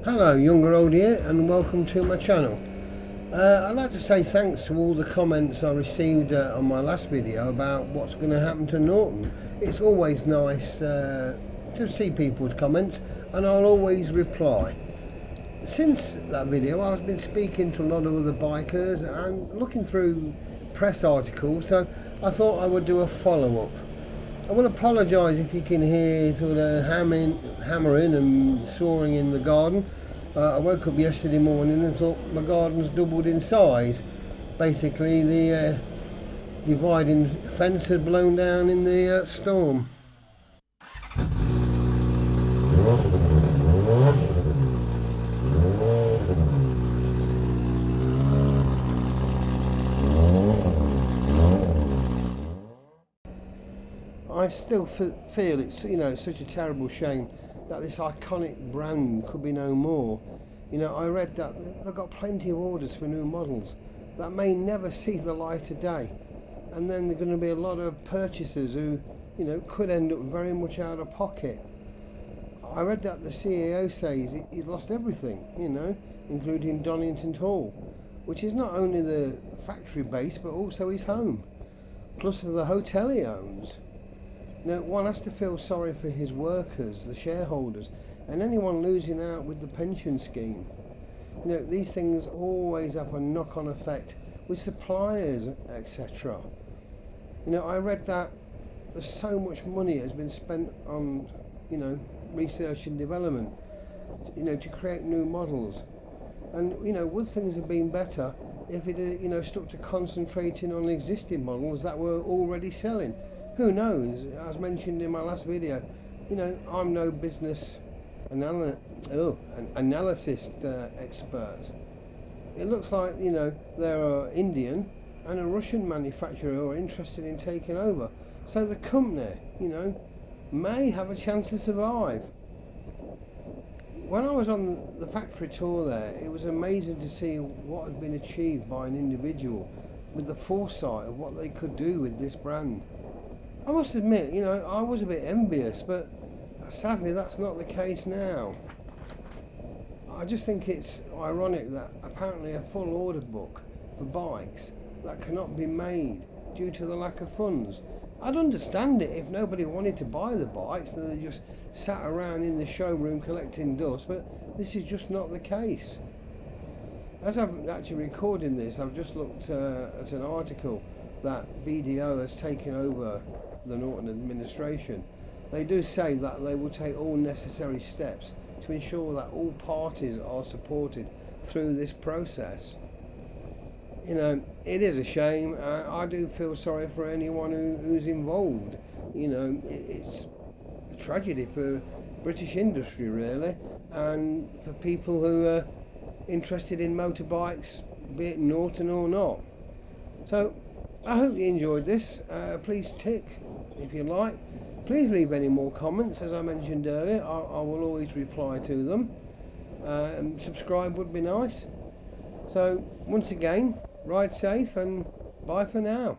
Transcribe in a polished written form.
Hello, younger old here, and welcome to my channel. I'd like to say thanks to all the comments I received on my last video about what's going to happen to Norton. It's always nice to see people's comments, and I'll always reply. Since that video, I've been speaking to a lot of other bikers and looking through press articles, so I thought I would do a follow-up. I will apologise if you can hear sort of hammering and sawing in the garden. I woke up yesterday morning and thought my garden's doubled in size. Basically, the dividing fence had blown down in the storm. I still feel it's such a terrible shame that this iconic brand could be no more. I read that they've got plenty of orders for new models that may never see the light of day, and then there are going to be a lot of purchasers who could end up very much out of pocket. I read that the CEO says he's lost everything, including Donington Hall, which is not only the factory base but also his home, plus the hotel he owns. Now, one has to feel sorry for his workers, the shareholders, and anyone losing out with the pension scheme. These things always have a knock-on effect with suppliers, etc. I read that there's so much money has been spent on, research and development, to create new models. And, would things have been better if it, stuck to concentrating on existing models that were already selling? Who knows? As mentioned in my last video, I'm no business analysis expert. It looks like, there are Indian and a Russian manufacturer who are interested in taking over. So the company, may have a chance to survive. When I was on the factory tour there, it was amazing to see what had been achieved by an individual with the foresight of what they could do with this brand. I must admit, I was a bit envious, but sadly that's not the case now. I just think it's ironic that apparently a full order book for bikes that cannot be made due to the lack of funds. I'd understand it if nobody wanted to buy the bikes and they just sat around in the showroom collecting dust, but this is just not the case. As I'm actually recording this, I've just looked at an article that BDO has taken over the Norton administration. They do say that they will take all necessary steps to ensure that all parties are supported through this process. It is a shame. I do feel sorry for anyone who's involved. It's a tragedy for British industry, really, and for people who are interested in motorbikes, be it Norton or not. So I hope you enjoyed this. Please tick if you like. Please leave any more comments. As I mentioned earlier, I will always reply to them. And subscribe would be nice. So once again, ride safe and bye for now.